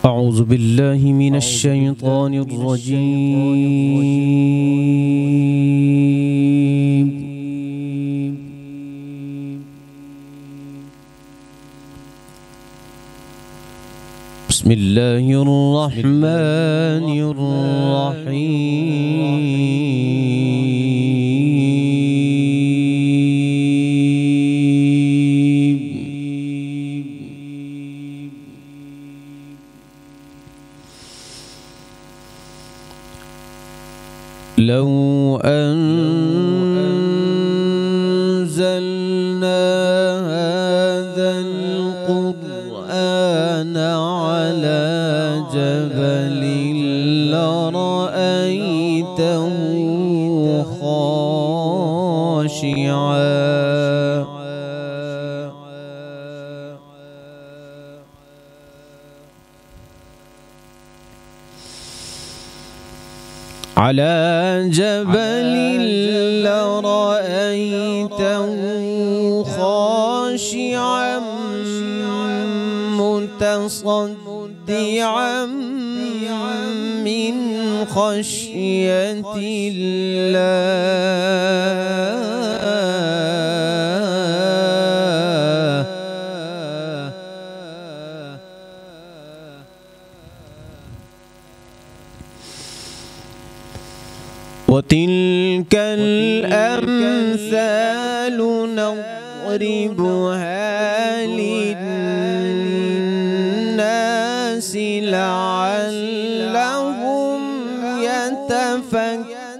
أعوذ بالله من الشيطان الرجيم. بسم الله الرحمن الرحيم. لو أنزلنا هذا القرآن على جبل لرأيته خاشعا على جبل لرأيته خاشعا متصدعا من خشية الله. وتلك الأمثال نضربها للناس لعلهم يتفكرون.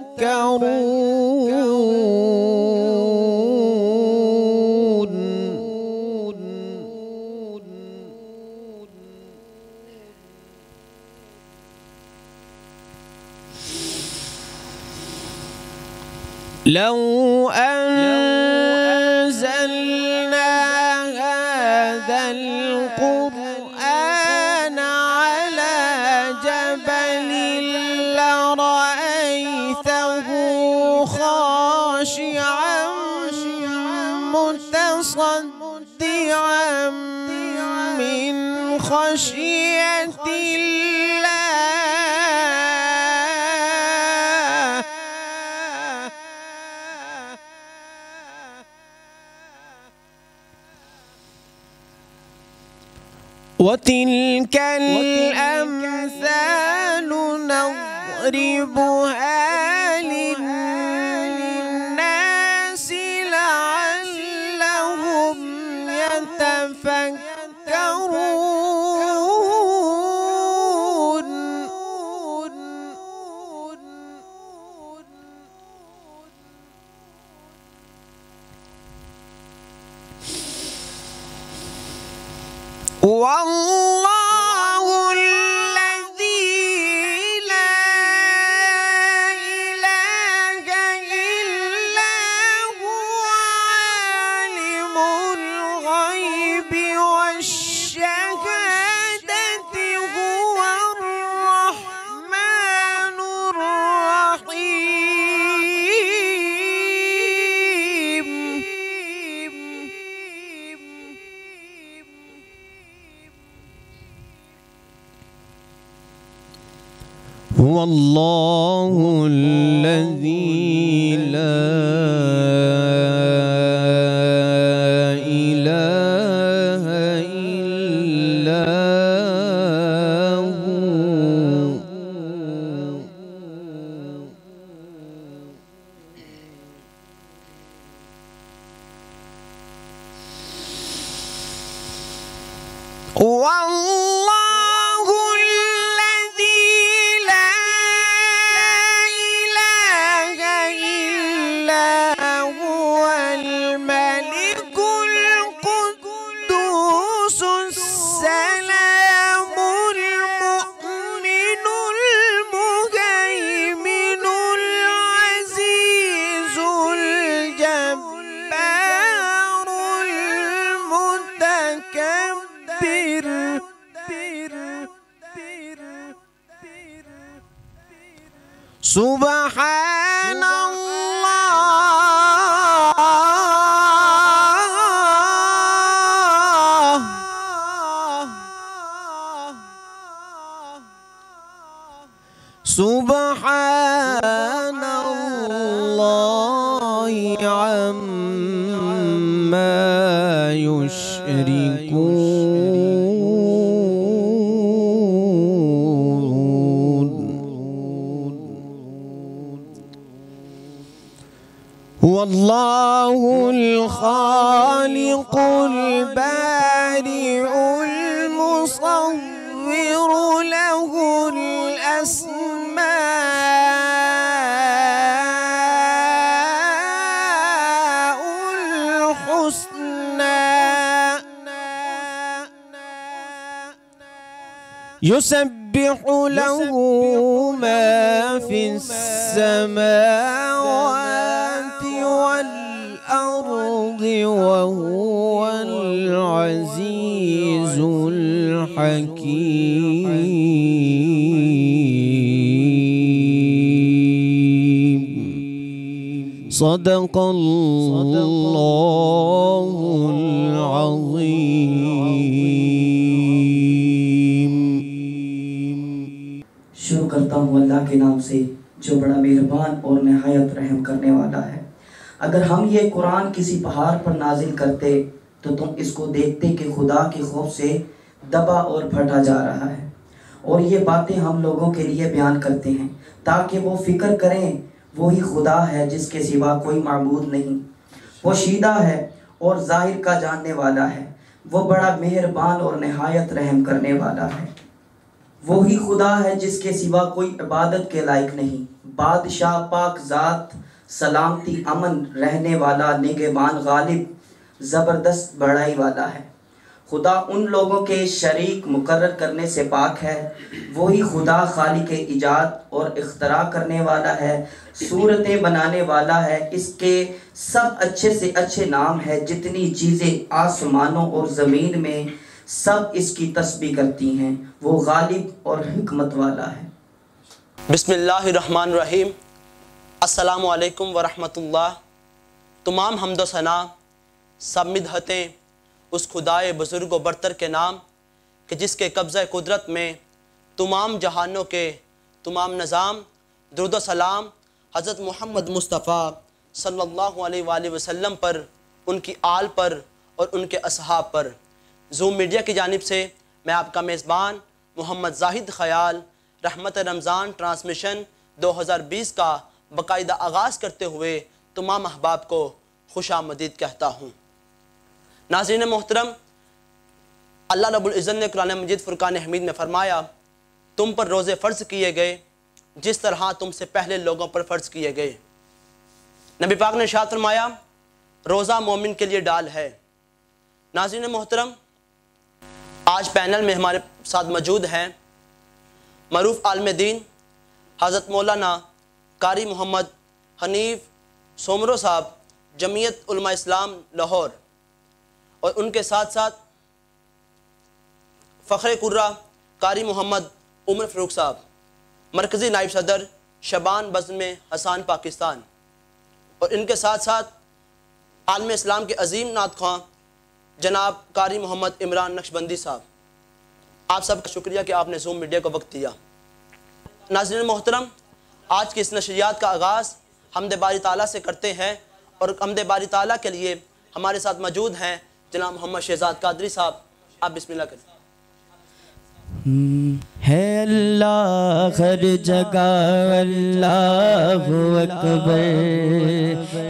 لو أنزلنا هذا القرآن على جبل لرأيته خاشعا متصدعا من خشية الله. وتلك الأمثال نضربها للناس لعلهم يتفكرون. والله الذي لا إله إلا هو عالم الغيب والشهادة هو الرحمن الرحيم. هو الله الذي لا إله إلا هو. والله الذي لا إله إلا هو الملك القدوس السلام المؤمن المهيمن العزيز الجبار المتكبر. سبحان الله سبحان الله عما يشركون. هو الله الخالق البارئ المصور له الأسماء الحسنى يسبح له ما في السماوات والأرض وهو العزيز الحكيم. صدق الله العظيم. شروع کرتا ہوں اللہ کے نام سے جو بڑا مہربان اور نہایت رحم کرنے والا ہے۔ اگر ہم یہ قرآن کسی پہاڑ پر نازل کرتے تو تم اس کو دیکھتے کہ خدا کے خوف سے دبا اور پھٹا جا رہا ہے، اور یہ باتیں ہم لوگوں کے لیے بیان کرتے ہیں تاکہ وہ فکر کریں وہی خدا ہے جس کے سوا کوئی معبود نہیں، وہ شیدہ ہے اور ظاہر کا جاننے والا ہے، وہ بڑا مہربان اور نہایت رحم کرنے والا ہے۔ وہی خدا ہے جس کے سوا کوئی عبادت کے لائق نہیں، بادشاہ پاک ذات، سلامتی امن رہنے والا، نگہبان غالب، زبردست بڑائی والا ہے۔ خدا ان لوگوں کے شریک مقرر کرنے سے پاک ہے۔ وہی خدا خالق ایجاد اور اختراع کرنے والا ہے، صورتیں بنانے والا ہے۔ اس کے سب اچھے سے اچھے نام ہے۔ جتنی چیزیں آسمانوں اور زمین میں سب اس کی تسبیح کرتی ہیں، وہ غالب اور حکمت والا ہے۔ بسم اللہ الرحمن الرحیم۔ السلام علیکم ورحمۃ اللہ۔ تمام حمد و ثنا سب مدحتیں اس خدائے بزرگ و برتر کے نام کہ جس کے قبضہ قدرت میں تمام جہانوں کے تمام نظام، درود و سلام حضرت محمد مصطفیٰ صلی اللہ علیہ وآلہ وسلم پر، ان کی آل پر اور ان کے اصحاب پر۔ زوم میڈیا کی جانب سے میں آپ کا میزبان محمد زاہد خیال رحمت رمضان ٹرانسمیشن 2020 کا باقاعدہ آغاز کرتے ہوئے تمام احباب کو خوش آمدید کہتا ہوں۔ ناظرین محترم، اللہ رب العزت نے قرآن مجید فرقان حمید میں فرمایا، تم پر روزے فرض کیے گئے جس طرح تم سے پہلے لوگوں پر فرض کیے گئے۔ نبی پاک نے ارشاد فرمایا، روزہ مومن کے لیے ڈال ہے۔ ناظرین محترم، آج پینل میں ہمارے ساتھ موجود ہیں معروف عالم دین حضرت مولانا قاری محمد حنیف سومرو صاحب، جمعیت علماء اسلام لاہور، اور ان کے ساتھ ساتھ فخر قرہ قاری محمد عمر فاروق صاحب، مرکزی نائب صدر شبان بزم حسان پاکستان، اور ان کے ساتھ ساتھ عالم اسلام کے عظیم نعت خواں جناب قاری محمد عمران نقشبندی صاحب۔ آپ سب کا شکریہ کہ آپ نے زوم میڈیا کو وقت دیا۔ ناظرین محترم، آج کی اس نشریات کا آغاز حمد باری تعالیٰ سے کرتے ہیں، اور حمد باری تعالیٰ کے لیے ہمارے ساتھ موجود ہیں جناب محمد شہزاد قادری صاحب۔ آپ بسم اللہ کریں۔ ہے اللہ ہر جگہ اللہ اکبر،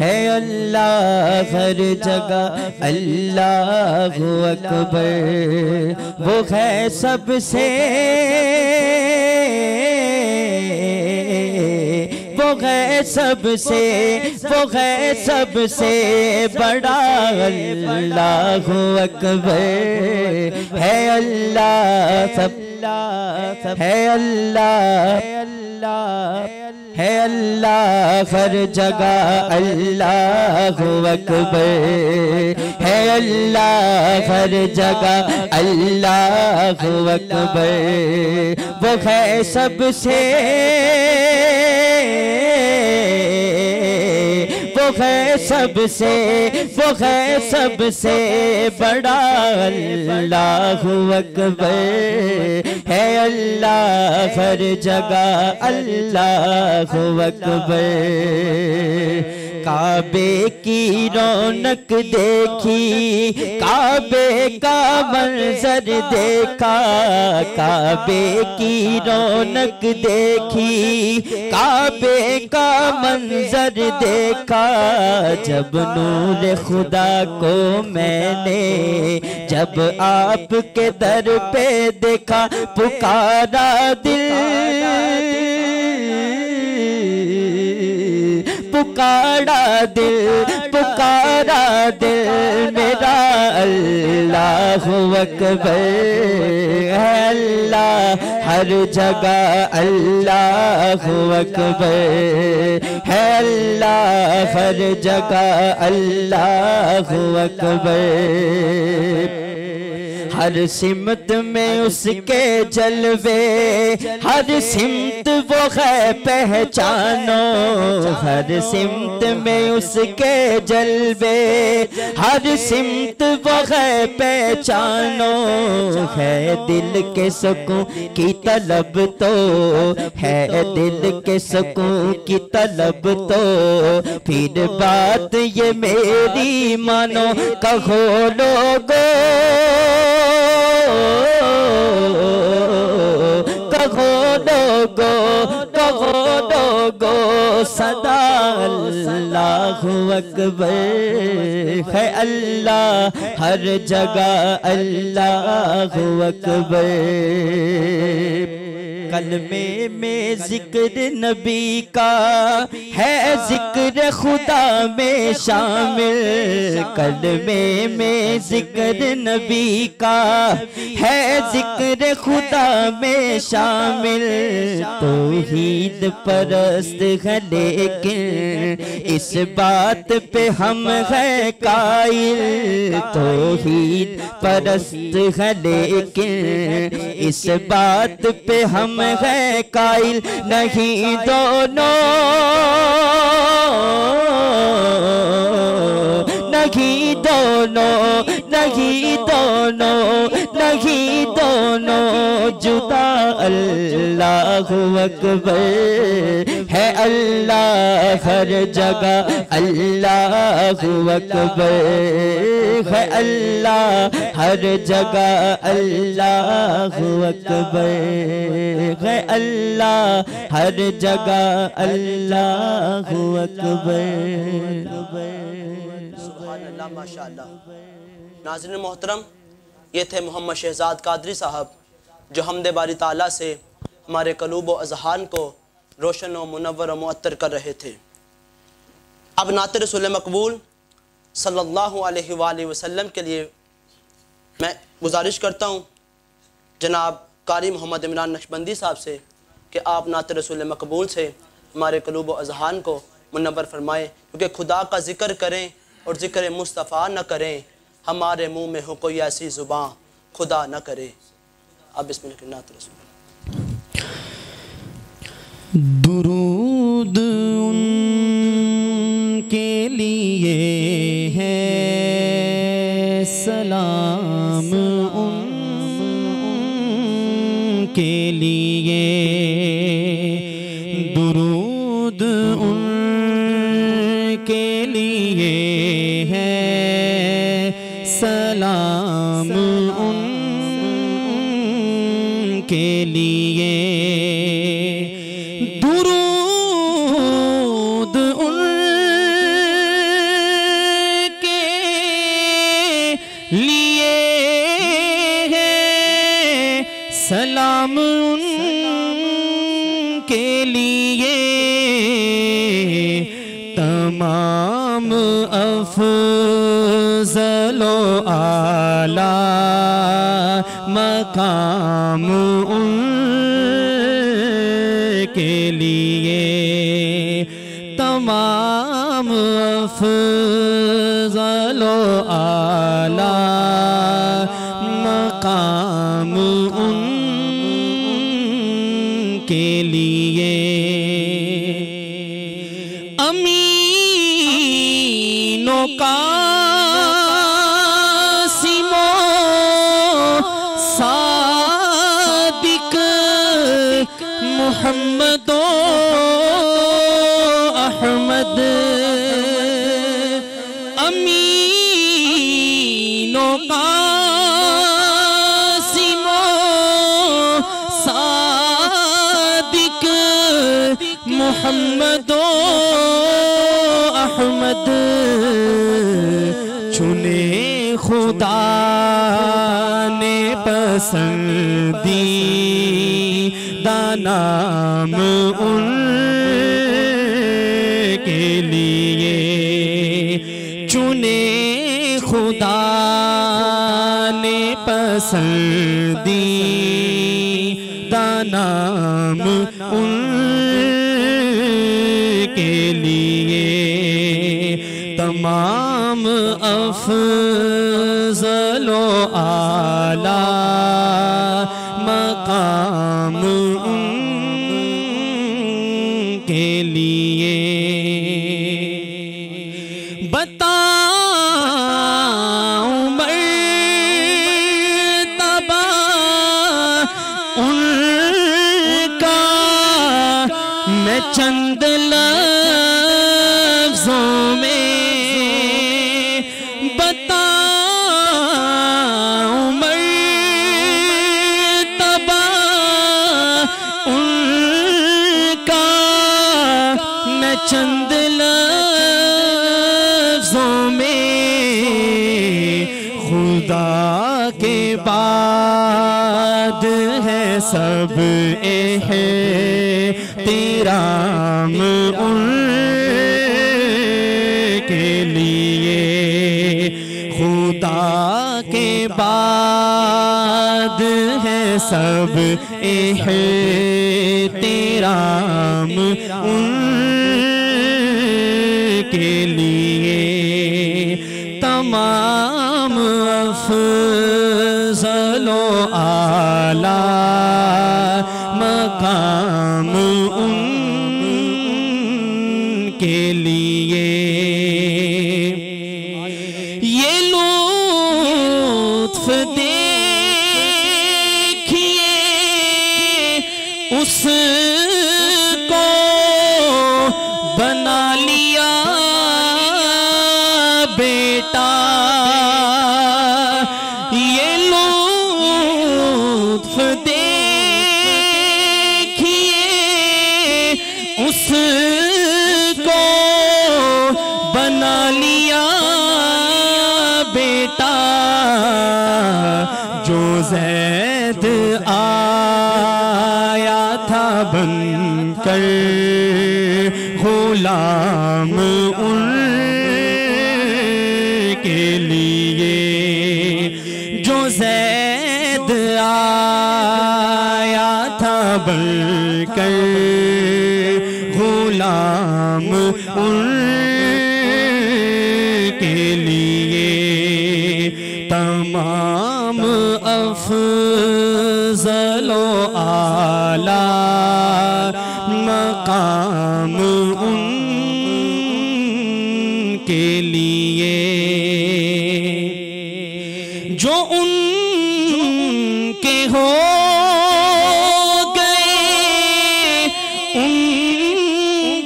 ہے اللہ ہر جگہ اللہ اکبر، وہ ہے سب سے وہ ہے سب سے بڑا اللہ اکبر، ہے اللہ سب ہے اللہ ہر جگہ اللہ اکبر، ہے اللہ ہر جگہ اللہ اکبر، وہ ہے سب سے وہ ہے سب سے بڑا اللہ اکبر، ہے اللہ ہر جگہ اللہ اکبر کعبے کی رونق دیکھی کعبے کا منظر دیکھا کعبے کی رونق دیکھی کعبے کا منظر دیکھا جب نور خدا کو میں نے جب آپ کے در پہ دیکھا پکارا دل پکارا دل میرا اللہ اکبر ہے اللہ ہر جگہ اللہ اکبر ہے اللہ ہر جگہ اللہ اکبر ہر سمت میں اس کے جلوے ہر سمت وہ ہے پہچانو ہر سمت میں اس کے جلوے ہر سمت وہ ہے پہچانو ہے دل کے سکون کی طلب تو ہے دل کے سکون کی طلب تو پھر بات یہ میری مانو کہو لوگو کہو لوگو صدا اللہ اکبر ہے اللہ ہر جگہ اللہ اکبر کلمے میں ذکر نبی کا ہے ذکر خدا میں شامل کلمے میں ذکر نبی کا ہے ذکر خدا میں شامل توحید پرست ہے لیکن اس بات پہ ہم ہے قائل توحید پرست ہے لیکن اس بات پہ ہم ہے قائل نہیں دونوں نہیں دونوں جدا اللہ اکبر ہے اللہ ہر جگہ اللہ اکبر ہے اللہ ہر جگہ اللہ اکبر ہے اللہ ہر جگہ اللہ اکبر سبحان اللہ ماشاءاللہ ناظرین محترم یہ تھے محمد شہزاد قادری صاحب جو حمد باری تعالیٰ سے ہمارے قلوب و اذہان کو روشن و منور و معطر کر رہے تھے اب نعت رسول مقبول صلی اللہ علیہ وآلہ وسلم کے لیے میں گزارش کرتا ہوں جناب قاری محمد عمران نقشبندی صاحب سے کہ آپ نعت رسول مقبول سے ہمارے قلوب و اذہان کو منور فرمائیں کیونکہ خدا کا ذکر کریں اور ذکر مصطفیٰ نہ کریں ہمارے منہ میں ہو کوئی ایسی زبان خدا نہ کرے اب بسم اللہ نعت رسول درود ان کے لیے ہے سلام ان کے لیے درود ان کے لیے ہے سلام ان کے لیے درود ان کے لیے ہے سلام ان کے لیے تمام افضل و اعلیٰ مقام ان کے لیے تمام افضل و اعلیٰ مقام ان کے لیے امینوں کا صادق محمد و احمد امین و قاسم و صادق محمد و احمد چنے خدا نے پسندیدہ نام ان کے لیے چنے خدا نے پسندیدہ نام ان کے لیے تمام افضل و اعلیٰ مقام ان کے لیے بتاؤں مرتبہ ان کا میں چند لفظوں میں بتاؤں مرتبہ ان کا میں چند لفظوں میں خدا کے بعد ہے سب احترام ان کے لیے خدا کے بعد ہے سب احترام ان کے لیے تمام افضل و اعلیٰ مقام ان کے لیے یہ لطف دیکھیے اس کو بنا لیا بیٹا یہ لطف دیکھیے اس کو بنا لیا بیٹا جو زید آیا تھا بن کر غلام ان کے لیے جو زید آیا تھا بن کر غلام ان کے لیے تمام افضل و اعلیٰ مقام ان کے لیے جو ان کے ہو گئے ان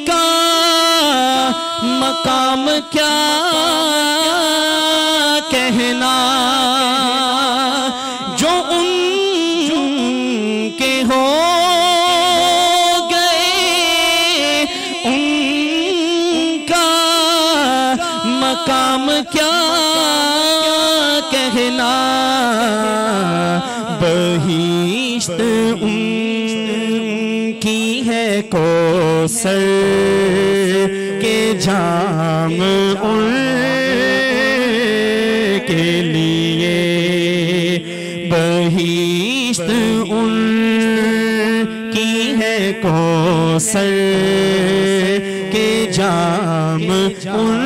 کا مقام کیا کہنا جو ان کے ہو گئے ان کا مقام کیا کہنا بہشت ان کی ہے کوثر کے جام ان کے لیے بہشت ان کی ہے کوثر کے جام ان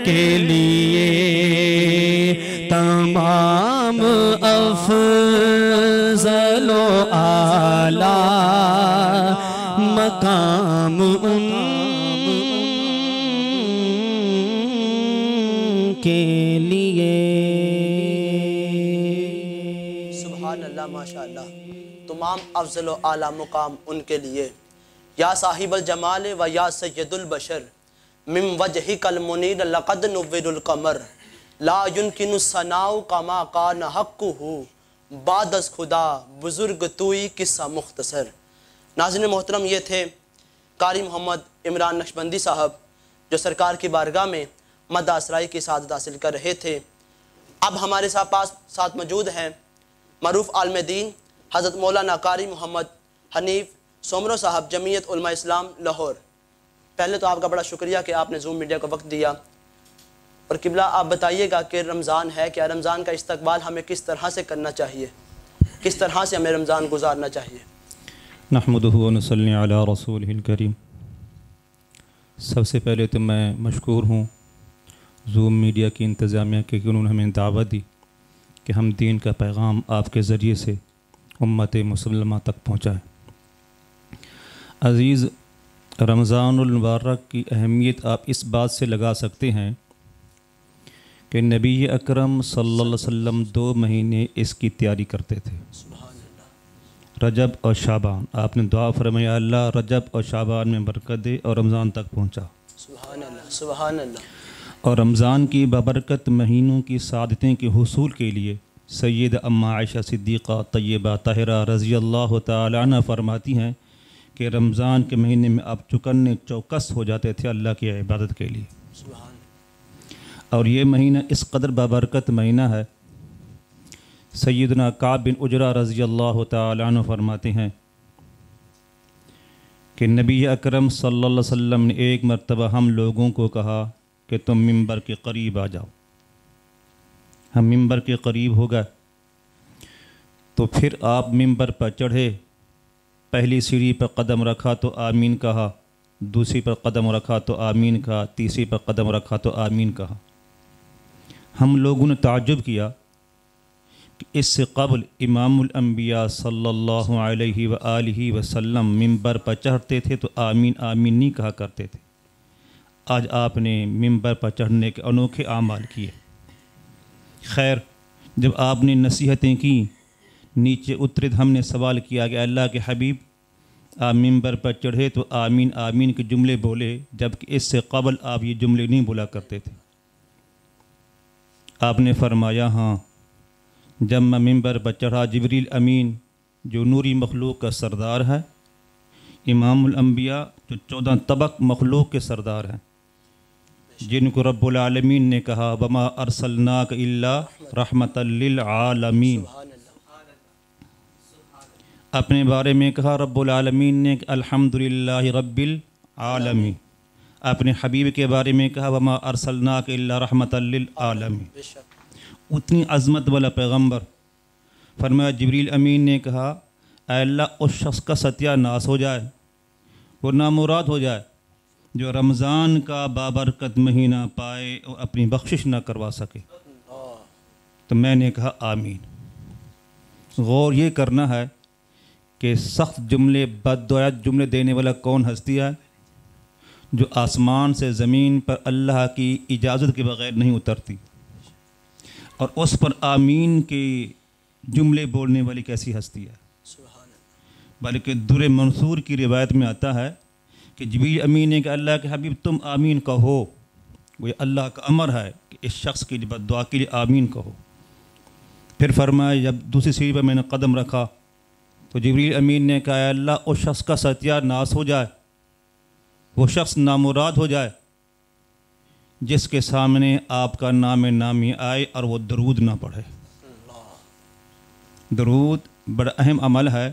کے لیے تمام افضل و اعلیٰ مقام ان کے لیے سبحان اللہ ماشاء اللہ. تمام افضل و اعلیٰ مقام ان کے لیے۔ یا صاحب الجمال و یا سید البشر من وجہک المنیر لقد نور القمر لا يمکن الثناء کما کان حقہ بعد از خدا بزرگ توئی قصہ مختصر۔ ناظرین محترم، یہ تھے قاری محمد عمران نقشبندی صاحب جو سرکار کی بارگاہ میں مدح اسرائی کی سعادت حاصل کر رہے تھے۔ اب ہمارے ساتھ موجود ہیں معروف عالم دین حضرت مولانا قاری محمد حنیف سومرو صاحب، جمعیت علماء اسلام لاہور۔ پہلے تو آپ کا بڑا شکریہ کہ آپ نے زوم میڈیا کو وقت دیا، اور قبلہ آپ بتائیے گا کہ رمضان ہے، کیا رمضان کا استقبال ہمیں کس طرح سے کرنا چاہیے، کس طرح سے ہمیں رمضان گزارنا چاہیے؟ نحمدہ و نصلی علی رسولہ الکریم۔ سب سے پہلے تو میں مشکور ہوں زوم میڈیا کی انتظامیہ کہ انہوں نے ہمیں دعوت دی کہ ہم دین کا پیغام آپ کے ذریعے سے امت مسلمہ تک پہنچائیں۔ عزیز، رمضان المبارک کی اہمیت آپ اس بات سے لگا سکتے ہیں کہ نبی اکرم صلی اللہ علیہ وسلم 2 مہینے اس کی تیاری کرتے تھے، رجب اور شعبان۔ آپ نے دعا فرمایا اللہ رجب اور شعبان میں برکت دے اور رمضان تک پہنچا۔ سبحان اللہ، سبحان اللہ۔ اور رمضان کی ببرکت مہینوں کی سعادتیں کے حصول کے لیے سید اماں عائشہ صدیقہ طیبہ طاہرہ رضی اللہ تعالی عنہ فرماتی ہیں کہ رمضان کے مہینے میں آپ چکنے چوکس ہو جاتے تھے اللہ کی عبادت کے لیے۔ سبحان۔ اور یہ مہینہ اس قدر بابرکت مہینہ ہے، سیدنا کعب بن عجرہ رضی اللہ تعالی عنہ فرماتے ہیں کہ نبی اکرم صلی اللہ علیہ وسلم نے ایک مرتبہ ہم لوگوں کو کہا کہ تم ممبر کے قریب آ جاؤ۔ ہم ممبر کے قریب ہو گئے تو پھر آپ ممبر پر چڑھے، پہلی سیڑھی پر قدم رکھا تو آمین کہا، دوسری پر قدم رکھا تو آمین کہا، تیسری پر قدم رکھا تو آمین کہا۔ ہم لوگوں نے تعجب کیا کہ اس سے قبل امام الانبیاء صلی اللہ علیہ وآلہ وسلم ممبر پر چڑھتے تھے تو آمین آمین نہیں کہا کرتے تھے، آج آپ نے ممبر پر چڑھنے کے انوکھے اعمال کیے۔ خیر، جب آپ نے نصیحتیں کی، نیچے اترے ہم نے سوال کیا کہ اللہ کے حبیب آپ ممبر پر چڑھے تو آمین آمین کے جملے بولے، جبکہ اس سے قبل آپ یہ جملے نہیں بولا کرتے تھے۔ آپ نے فرمایا ہاں، جب میں ممبر پر چڑھا جبریل امین جو نوری مخلوق کا سردار ہے، امام الانبیاء جو 14 طبق مخلوق کے سردار ہیں، جن کو رب العالمین نے کہا وما ارسلناک الا رحمۃ للعالمین، اپنے بارے میں کہا رب العالمین نے کہ الحمدللہ رب العالمین، اپنے حبیب کے بارے میں کہا وما ارسلناک الا رحمۃ للعالمین۔ اتنی عظمت والا پیغمبر، فرمایا جبریل امین نے کہا اے اللہ اس شخص کا ستیہ ناس ہو جائے، وہ نامراد ہو جائے جو رمضان کا بابرکت مہینہ پائے اور اپنی بخشش نہ کروا سکے۔ تو میں نے کہا آمین۔ غور یہ کرنا ہے کہ سخت جملے بددعات جملے دینے والا کون ہستی ہے؟ جو آسمان سے زمین پر اللہ کی اجازت کے بغیر نہیں اترتی، اور اس پر آمین کے جملے بولنے والی کیسی ہستی ہے؟ بلکہ در منصور کی روایت میں آتا ہے کہ جبریل امین نے کہ اللہ کے حبیب تم آمین کہو، وہ اللہ کا امر ہے کہ اس شخص کی بد دعا کے لیے آمین کہو۔ پھر فرمایا جب دوسری سیڑھی پر میں نے قدم رکھا تو جبریل امین نے کہا اے اللہ اس شخص کا ستیہ ناس ہو جائے، وہ شخص نامراد ہو جائے جس کے سامنے آپ کا نام نامی آئے اور وہ درود نہ پڑھے۔ درود بڑا اہم عمل ہے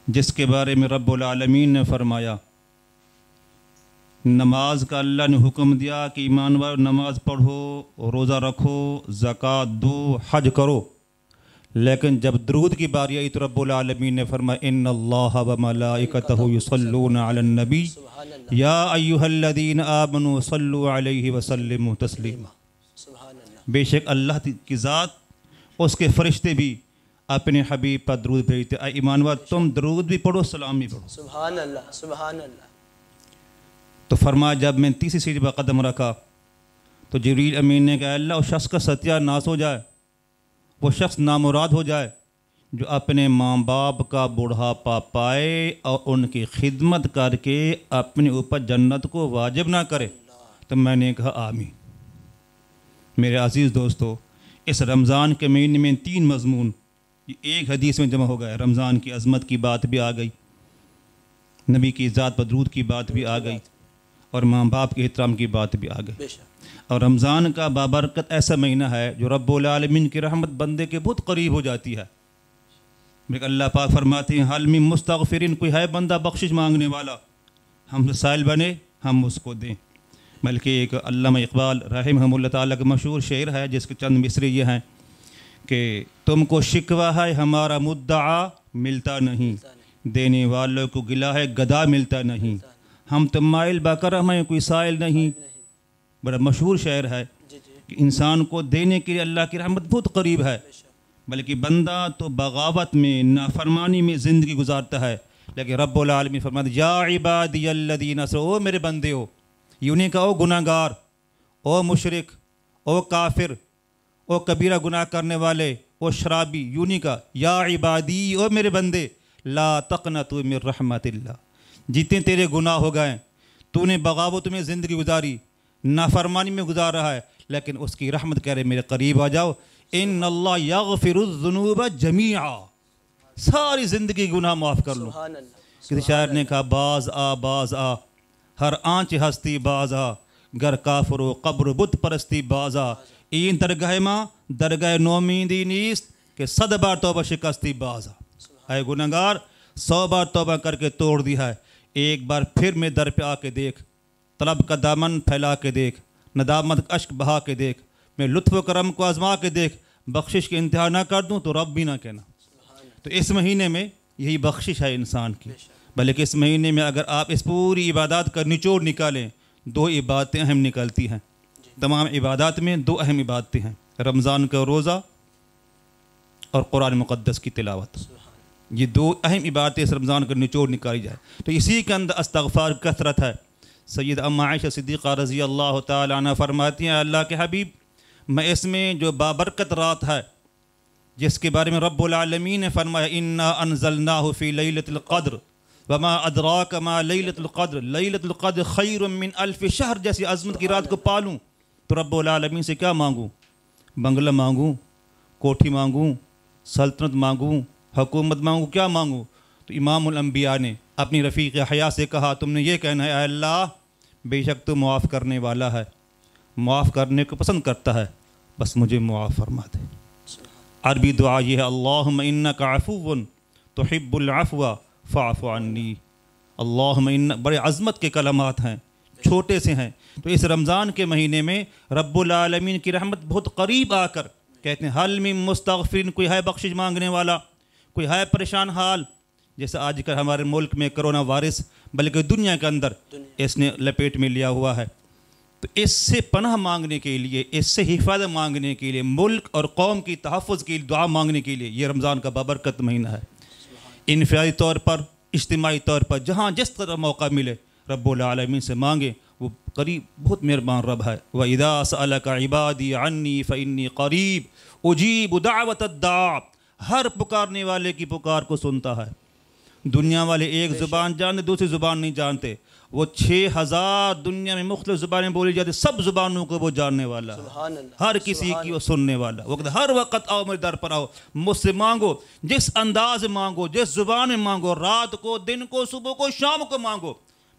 جس کے بارے میں رب العالمین نے فرمایا نماز کا اللہ نے حکم دیا کہ ایمان والو نماز پڑھو، روزہ رکھو، زکوٰۃ دو، حج کرو، لیکن جب درود کی باری آئی تو رب العالمین نے فرمایا ان اللہ وملائکتہ یصلون علی النبی یا ایھا الذین آمنوا صلوا علیہ وسلموا تسلیما۔ بے شک اللہ کی ذات، اس کے فرشتے بھی اپنے حبیب پر درود بھیجتے، اے ایمان والو تم درود بھی پڑھو، سلام بھی پڑھو۔ سبحان اللہ، سبحان اللہ۔ تو فرمایا جب میں تیسری سیڑھی پر قدم رکھا تو جبریل امین نے کہا اللہ اس شخص کا ستیہ ناس ہو جائے، وہ شخص نامراد ہو جائے جو اپنے ماں باپ کا بڑھاپا پائے اور ان کی خدمت کر کے اپنے اوپر جنت کو واجب نہ کرے۔ تو میں نے کہا آمین۔ میرے عزیز دوستو، اس رمضان کے مہینے میں 3 مضمون یہ ایک حدیث میں جمع ہو گئے۔ رمضان کی عظمت کی بات بھی آ گئی، نبی کی ذات پر درود کی بات بھی آ گئی، اور ماں باپ کے احترام کی بات بھی آ گئی۔ اور رمضان کا بابرکت ایسا مہینہ ہے جو رب العالمین کی رحمت بندے کے بہت قریب ہو جاتی ہے۔ اللہ پاک فرماتے ہیں حل من مستغفرین، کوئی ہے بندہ بخشش مانگنے والا، ہم سائل بنے ہم اس کو دیں۔ بلکہ ایک علامہ اقبال رحمہ اللہ تعالیٰ کا مشہور شعر ہے جس کے چند مصرے یہ ہیں کہ تم کو شکوہ ہے ہمارا مدعا ملتا نہیں، دینے والوں کو گلہ ہے گدا ملتا نہیں، ہم تو مائل بکرم ہیں کوئی سائل نہیں۔ بڑا مشہور شعر ہے کہ انسان کو دینے کے لیے اللہ کی رحمت بہت قریب ہے، بلکہ بندہ تو بغاوت میں نافرمانی میں زندگی گزارتا ہے، لیکن رب العالمین فرماتے یا عبادی الذین اسرفوا، او میرے بندے ہو، یوں نہیں کہا او گناہ گار، او مشرک، او کافر، او کبیرہ گناہ کرنے والے، او شرابی، یوں نہیں کہا یا عبادی، او میرے بندے لا تقنطوا من رحمت اللہ، جتنے تیرے گناہ ہو گئے، تو نے بغاوت میں زندگی گزاری، نافرمانی میں گزار رہا ہے، لیکن اس کی رحمت کہہ رہے میرے قریب آ جاؤ، ان اللہ یغفر الذنوب جمیعا، ساری زندگی گناہ معاف کر لوں۔ کسی شاعر نے کہا باز آ ہر آنچ ہستی باز آ، گر کافر و قبر بت پرستی باز آ، این درگاہ ماں درگاہ نومیدی نیست کہ 100 بار توبہ شکستی باز آ۔ اے گناہ گار 100 بار توبہ کر کے توڑ دیا ہے، ایک بار پھر میں در پہ آ کے دیکھ، طلب کا دامن پھیلا کے دیکھ، ندامت کا اشک بہا کے دیکھ، میں لطف و کرم کو آزما کے دیکھ، بخشش کی انتہا نہ کر دوں تو رب بھی نہ کہنا۔ تو اس مہینے میں یہی بخشش ہے انسان کی، بلکہ اس مہینے میں اگر آپ اس پوری عبادات کا نچوڑ نکالیں، 2 عبادتیں اہم نکلتی ہیں۔ تمام عبادات میں 2 اہم عبادتیں ہیں، رمضان کا روزہ اور قرآن مقدس کی تلاوت، یہ 2 اہم عبادتیں اس رمضان کا نچوڑ نکالی جائے۔ تو اسی کے اندر استغفار کثرت ہے۔ سید ام عائشہ صدیقہ رضی اللہ تعالی عنہ فرماتی ہیں اللہ کے حبیب، میں اس میں جو بابرکت رات ہے جس کے بارے میں رب العالمین نے فرمایا انا انزلناہ فی لیلۃ القدر وما ادراک ما لیلۃ القدر، لیلۃ القدر خیر من الف شہر، جیسی عظمت کی رات کو پالوں تو رب العالمین سے کیا مانگوں؟ بنگلہ مانگوں، کوٹھی مانگوں، سلطنت مانگوں، حکومت مانگوں، کیا مانگوں؟ تو امام الانبیاء نے اپنی رفیق حیا سے کہا تم نے یہ کہنا ہے اے اللہ بے شک تو معاف کرنے والا ہے، معاف کرنے کو پسند کرتا ہے، بس مجھے معاف فرما دے۔ عربی دعا یہ ہے اللہم انک عفو تحب العفو فاعف عنی، اللہم ان، بڑے عظمت کے کلمات ہیں، چھوٹے سے ہیں۔ تو اس رمضان کے مہینے میں رب العالمین کی رحمت بہت قریب آ کر کہتے ہیں حل من مستغفرین، کوئی ہے بخشش مانگنے والا، کوئی ہے پریشان حال، جیسے آج کل ہمارے ملک میں کرونا وائرس بلکہ دنیا کے اندر اس نے لپیٹ میں لیا ہوا ہے، تو اس سے پناہ مانگنے کے لیے، اس سے حفاظت مانگنے کے لیے، ملک اور قوم کی تحفظ کی دعا مانگنے کے لیے یہ رمضان کا بابرکت مہینہ ہے۔ انفرادی طور پر، اجتماعی طور پر، جہاں جس طرح موقع ملے رب العالمین سے مانگیں، وہ قریب بہت مہربان رب ہے۔ وَإِذَا سَأَلَكَ عِبَادِي عَنِّي فَإِنِّي قَرِيبٌ أُجِيبُ دَعْوَةَ الدَّاعِ، ہر پکارنے والے کی پکار کو سنتا ہے۔ دنیا والے ایک زبان جانتے، دوسری زبان نہیں جانتے، وہ 6000 دنیا میں مختلف زبانیں بولی جاتی، سب زبانوں کو وہ جاننے والا ہے، ہر کسی کی وہ سننے والا۔ وقت ہر وقت آؤ میرے در پر آؤ، مجھ سے مانگو، جس انداز مانگو، جس زبان میں مانگو، رات کو، دن کو، صبح کو، شام کو مانگو،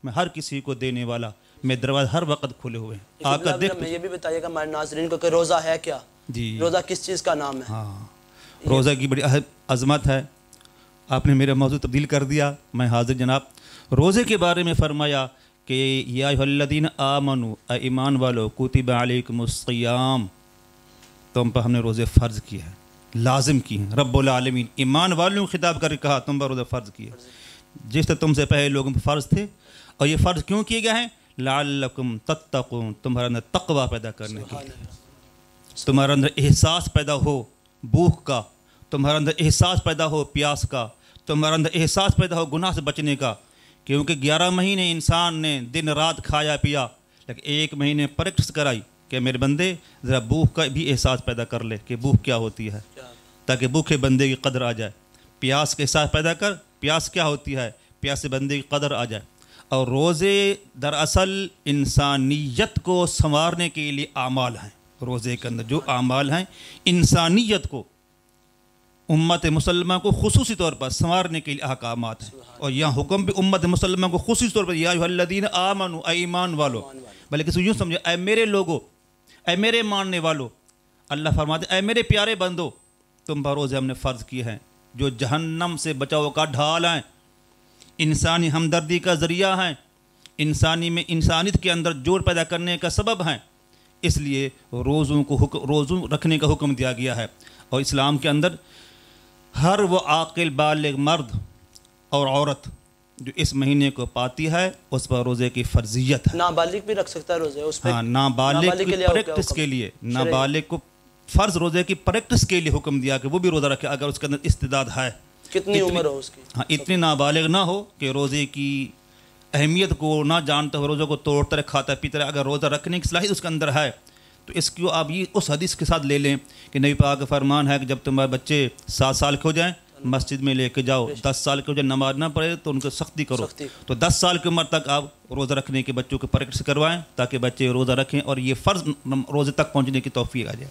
میں ہر کسی کو دینے والا، میرے دروازے ہر وقت کھلے ہوئے ہیں۔ آ کر دیکھ۔ یہ بھی بتائیے گا ہمارے ناظرین کو کہ روزہ ہے کیا؟ جی، روزہ کس چیز کا نام ہے؟ ہاں، روزہ کی بڑی عظمت ہے۔ آپ نے میرا موضوع تبدیل کر دیا، میں حاضر جناب۔ روزے کے بارے میں فرمایا کہ یا ایھا الذین آمنوا، اے ایمان والو، کتب علیکم الصیام، تم پر ہم نے روزے فرض کیے ہیں، لازم کیے ہیں۔ رب العالمین ایمان والوں کو خطاب کر کے کہا تم پر روزے فرض کیے، جس طرح تم سے پہلے لوگوں پر فرض تھے۔ اور یہ فرض کیوں کیے گئے ہیں؟ لعلکم تتقون، تمہارے اندر تقوی پیدا کرنے کے لیے، تمہارے اندر احساس پیدا ہو بھوک کا، تمہارے اندر احساس پیدا ہو پیاس کا، تمہارے اندر احساس پیدا ہو گناہ سے بچنے کا۔ کیونکہ 11 مہینے انسان نے دن رات کھایا پیا، لیکن 1 مہینے پریکٹس کرائی کہ میرے بندے ذرا بھوک کا بھی احساس پیدا کر لے کہ بھوک کیا ہوتی ہے۔ تاکہ بھوکے بندے کی قدر آ جائے۔ پیاس کے ساتھ پیدا کر، پیاس کیا ہوتی ہے؟ پیاس سے بندے کی قدر آ جائے۔ اور روزے دراصل انسانیت کو سنوارنے کے لیے اعمال ہیں۔ روزے کے اندر جو اعمال ہیں انسانیت کو، امت مسلمہ کو خصوصی طور پر سنوارنے کے لیے احکامات ہیں، اور یہاں حکم بھی امت مسلمہ کو خصوصی طور پر یا ایھا الذین آمنوا، اے ایمان والو، بلکہ اسے یوں سمجھے اے میرے لوگو، اے میرے ماننے والو۔ اللہ فرماتے اے میرے پیارے بندو، تم پر روزے ہم نے فرض کیے ہیں جو جہنم سے بچاؤ کا ڈھال ہیں، انسانی ہمدردی کا ذریعہ ہیں، انسانیت کے اندر جوڑ پیدا کرنے کا سبب ہیں۔ اس لیے روزوں رکھنے کا حکم دیا گیا ہے۔ اور اسلام کے اندر ہر وہ عاقل بالغ مرد اور عورت جو اس مہینے کو پاتی ہے اس پر روزے کی فرضیت ہے۔ نابالغ بھی رکھ سکتا ہے روزے اس پہ؟ ہاں، نابالغ کی پریکٹس کے لیے، نابالغ کو فرض روزے کی پریکٹس کے لیے حکم دیا کہ وہ بھی روزہ رکھے اگر اس کے اندر استعداد ہے۔ کتنی عمر ہو اس کی؟ ہاں، اتنی نابالغ نہ ہو کہ روزے کی اہمیت کو نہ جانتا ہو، روزے کو توڑتا رہے، کھاتا پیتا رہے۔ اگر روزہ رکھنے کی صلاحیت اس کے اندر ہے تو اس کو آپ یہ اس حدیث کے ساتھ لے لیں کہ نبی پاک کا فرمان ہے کہ جب تمہارے بچے 7 سال کے ہو جائیں مسجد میں لے کے جاؤ، 10 سال کے ہو جائیں نماز نہ پڑھے تو ان کو سختی کرو، تو 10 سال کی عمر تک آپ روزہ رکھنے کے بچوں کو پریکٹس کروائیں تاکہ بچے روزہ رکھیں اور یہ فرض روزے تک پہنچنے کی توفیق آ جائے۔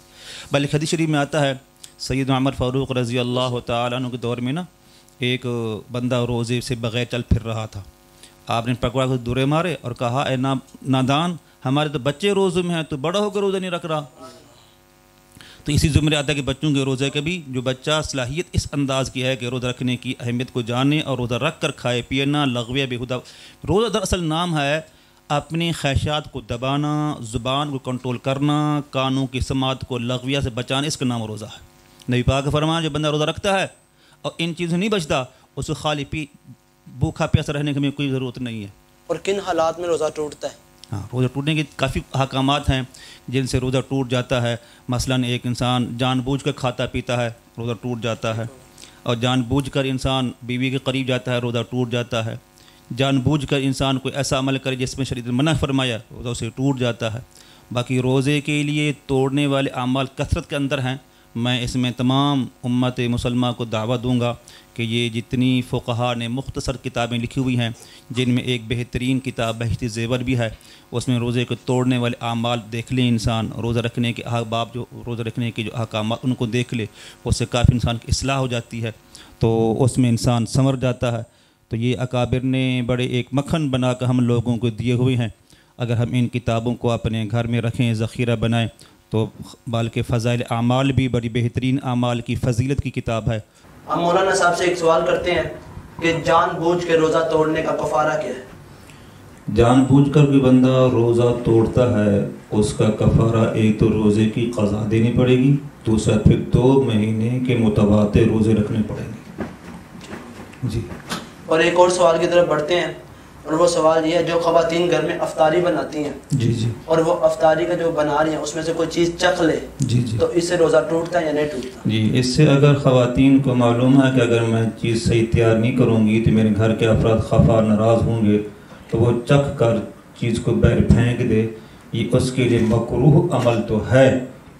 بلکہ حدیث شریف میں آتا ہے سیدنا عمر فاروق رضی اللہ تعالیٰ عنہ کے دور میں نا ایک بندہ روزے سے بغیر چل پھر رہا تھا۔ آپ نے پکڑا کو دورے مارے اور کہا اے نادان، ہمارے تو بچے روزے میں ہیں، تو بڑا ہو کر روزہ نہیں رکھ رہا۔ تو اسی زمرے آتا ہے کہ بچوں کے روزے کے بھی جو بچہ صلاحیت اس انداز کی ہے کہ روزہ رکھنے کی اہمیت کو جانے اور روزہ رکھ کر کھائے پیے نہ لغوے بےہودہ۔ روزہ دراصل نام ہے اپنی خواہشات کو دبانا، زبان کو کنٹرول کرنا، کانوں کی سماعت کو لغویہ سے بچانا، اس کا نام روزہ ہے۔ نبی پاک کا فرمان جو بندہ روزہ رکھتا ہے اور ان چیزوں نہیں بچتا اس کو خالی بھوکھا پیاسا رہنے کی کوئی ضرورت نہیں ہے۔ اور کن حالات میں روزہ ٹوٹتا ہے؟ ہاں، روزہ ٹوٹنے کے کافی احکامات ہیں جن سے روزہ ٹوٹ جاتا ہے۔ مثلاً ایک انسان جان بوجھ کر کھاتا پیتا ہے، روزہ ٹوٹ جاتا ہے، اور جان بوجھ کر انسان بیوی کے قریب جاتا ہے، روزہ ٹوٹ جاتا ہے۔ جان بوجھ کر انسان کوئی ایسا عمل کرے جس میں شریعت نے منع فرمایا، روزہ اسے ٹوٹ جاتا ہے۔ باقی روزے کے لیے توڑنے والے اعمال کثرت کے اندر ہیں۔ میں اس میں تمام امت مسلمہ کو دعوت دوں گا کہ یہ جتنی فقہا نے مختصر کتابیں لکھی ہوئی ہیں جن میں ایک بہترین کتاب بہشت زیور بھی ہے، اس میں روزے کو توڑنے والے اعمال دیکھ لیں۔ انسان روزہ رکھنے کے احباب جو روزہ رکھنے کے جو احکامات ان کو دیکھ لے، اس سے کافی انسان کی اصلاح ہو جاتی ہے، تو اس میں انسان سنور جاتا ہے۔ تو یہ اکابر نے بڑے ایک مکھن بنا کر ہم لوگوں کو دیے ہوئے ہیں۔ اگر ہم ان کتابوں کو اپنے گھر میں رکھیں، ذخیرہ بنائیں، تو بلکہ فضائل اعمال بھی بڑی بہترین اعمال کی فضیلت کی کتاب ہے۔ ہم مولانا صاحب سے ایک سوال کرتے ہیں کہ جان بوجھ کے روزہ توڑنے کا کفارہ کیا ہے؟ جان بوجھ کر کوئی بندہ روزہ توڑتا ہے، اس کا کفارہ ایک تو روزے کی قضا دینی پڑے گی، دوسرا پھر 2 مہینے کے متواتر روزے رکھنے پڑیں گے۔ جی، اور ایک اور سوال کی طرف بڑھتے ہیں، اور وہ سوال یہ ہے جو خواتین گھر میں افطاری بناتی ہیں، جی جی، اور وہ افطاری کا جو بنا رہی ہیں اس میں سے کوئی چیز چکھ لے، جی جی، تو اس سے روزہ ٹوٹتا ہے یا نہیں ٹوٹتا؟ جی، اس سے اگر خواتین کو معلوم ہے کہ اگر میں چیز صحیح تیار نہیں کروں گی تو میرے گھر کے افراد خفا ناراض ہوں گے، تو وہ چکھ کر چیز کو باہر پھینک دے، یہ اس کے لیے مکروہ عمل تو ہے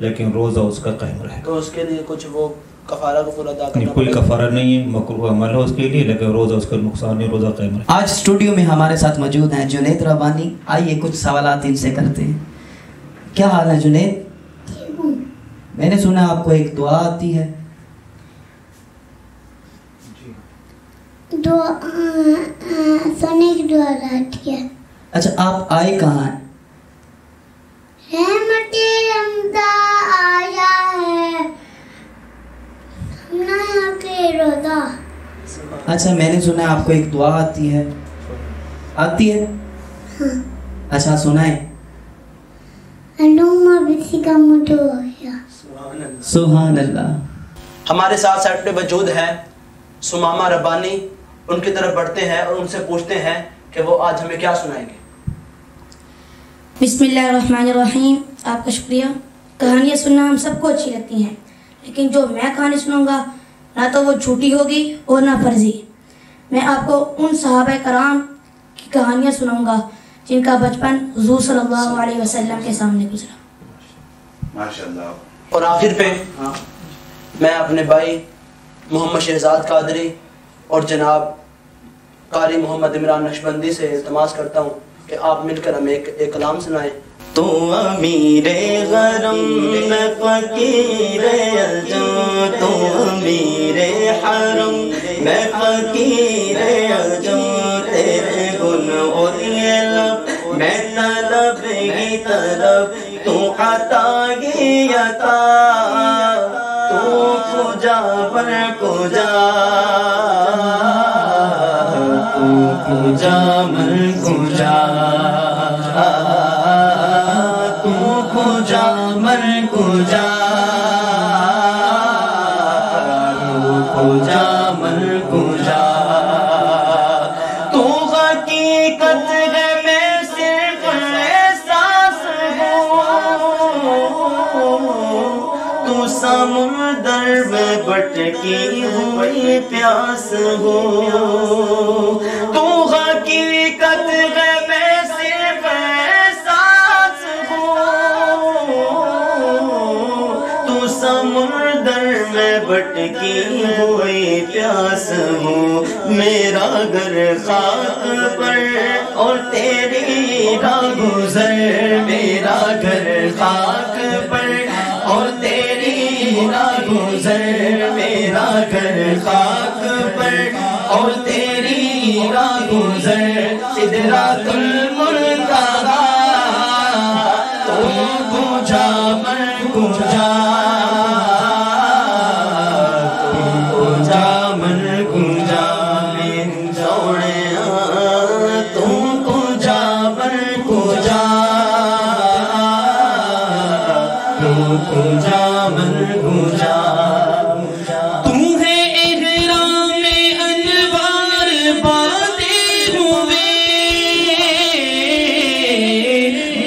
لیکن روزہ اس کا قائم رہے گا۔ تو اس کے لیے کچھ وہ کفارہ کو پورا ادا کرنا کوئی پڑے گا؟ کفارہ نہیں ہے، مکروہ عمل ہے اس کے لیے لیکن روزہ اس کا نقصان نہیں، روزہ قائم رہے گا۔ آج اسٹوڈیو میں ہمارے ساتھ موجود ہیں جنید ربانی۔ آئیے کچھ سوالات ان سے کرتے ہیں۔ کیا حال ہے جنید؟ میں نے سنا آپ کو ایک دعا آتی ہے۔ سونے کی دعا آتی ہے۔ اچھا، آپ آئے کہاں ہیں؟ رحمت رمضان آیا ہے، ہم نے یہاں کے روزہ۔ اچھا، میں نے سنا آپ کو ایک دعا آتی ہے۔ آتی ہے؟ اچھا سنائیں۔ اللہم بسمک مدعویا۔ سبحان اللہ۔ ہمارے ساتھ سائٹ پہ موجود ہیں سمامہ ربانی، ان کی طرف بڑھتے ہیں اور ان سے پوچھتے ہیں کہ وہ آج ہمیں کیا سنائیں گے۔ بسم اللہ الرحمن الرحیم۔ آپ کا شکریہ۔ کہانیاں سننا ہم سب کو اچھی لگتی ہیں، لیکن جو میں کہانی سنوں گا نہ تو وہ جھوٹی ہوگی اور نہ فرضی۔ میں آپ کو ان صحابہ کرام کی کہانیاں سناؤں گا جن کا بچپن حضور صلی اللہ علیہ وسلم کے سامنے گزرا۔ اور آخر پہ میں اپنے بھائی محمد شہزاد قادری اور جناب قاری محمد عمران نقشبندی سے التماس کرتا ہوں کہ آپ مل کر ہمیں ایک کلام سنائیں۔ تو امیر غرم میں فقیر الجو، تو امیر حرم میں فقیر الجو، تیرے گن اور یہ لب میں طلب ہی طلب، تو عطا ہی عطا، تو کجا پر کجا، تو کجا من کجا، تو کجا من کجا، تو کجا من کجا، تو حقیقت ہے میں صرف احساس ہوں، تو سمندر میں بھٹکی ہوئی پیاس ہوں، تو حقیقت ہے میں صرف احساس ہوں، تو سمندر میں بھٹکی ہوئی پیاس ہوں، میرا گھر خاک پر اور تیری راہ گزر، میرا گھر خاک پر اور تیری راہ گزر، میرا گھر خاک پر اور تیری راہ گزر، سدرۃ المنتہا، تو کجا من کجا، تو کجا من کجا، میرے سوڑیا، تو کجا من کجا، تو کجا من کجا، تو ہے احرام انوار باندھے ہوئے،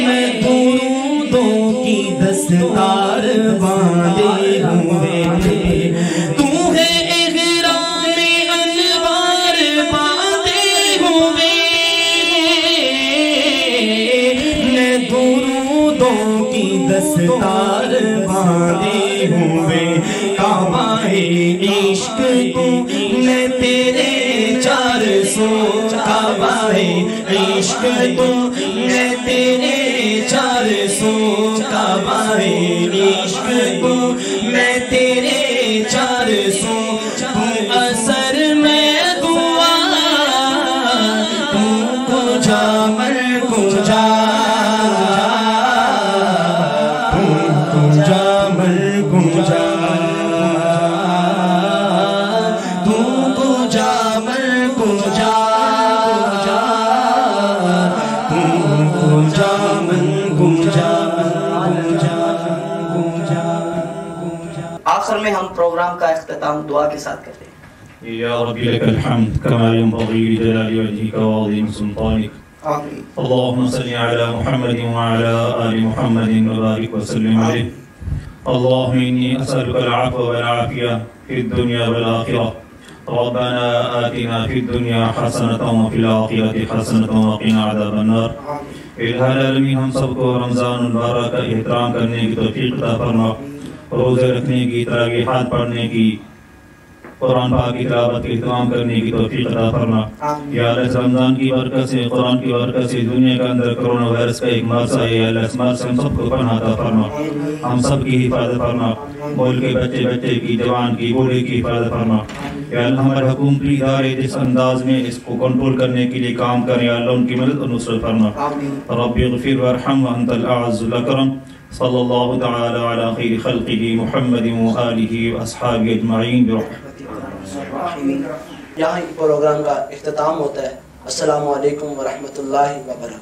میں درودوں کی دستار باندھے ہوئے، تو ہے احرام انوار باندھے ہوئے، میں درودوں کی دستار باندھے ہوئے، کعبہ عشق تو میں تیرے 400، کعبہ عشق تو میں تیرے 400، کعبہ عشق تو میں تیرے 400، تو اثر میں دعا، تو کجا من کجا، تو کجا من کجا، تو کجا من کجا، تو کجا من کجا، آخر میں ہم پروگرام کا اختتام دعا کے ساتھ کرتے ہیں۔ یا ربی لک الحمد کما ينبغی لجلال وجهک وعظیم سلطانک، آمین۔ اللهم صل على محمد وعلى آل محمد وبارك وسلم عليه، اللهم إني أسألك العفو والعافية في الدنيا والآخرة، ربنا آتنا في الدنيا حسنة وفي الآخرة حسنة وقنا عذاب النار۔ الہ العالمین ہم سب کو رمضان المبارک کا احترام کرنے کی توفیق عطا فرما، روزے رکھنے کی، تراویحات پڑھنے کی، قرآن پاک کی تلاوت کے اہتمام کرنے کی توفیق عطا فرما۔ یا اللہ اس رمضان کی برکت سے، قرآن کی برکت سے دنیا کے اندر کرونا وائرس کا ایک مرض ہے، یا اللہ اس مرض سے ہم سب کو پناہ عطا فرما، ہم سب کی حفاظت فرما، ملک کے بچے بچے کی، جوان کی، بوڑھے کی حفاظت فرما۔ یا اللہ ہمارے حکومتی ادارے جس انداز میں اس کو کنٹرول کرنے کے لیے کام کریں، یا اللہ ان کی مدد اور نصرت فرما۔ رب اغفر وارحم وانت الاعز الاکرم، صلی اللہ تعالی علی خیر خلقہ محمد وآلہ واصحابہ اجمعین برحمتہ۔ یہاں پروگرام کا اختتام ہوتا ہے۔ السلام علیکم ورحمۃ اللہ وبرکاتہ۔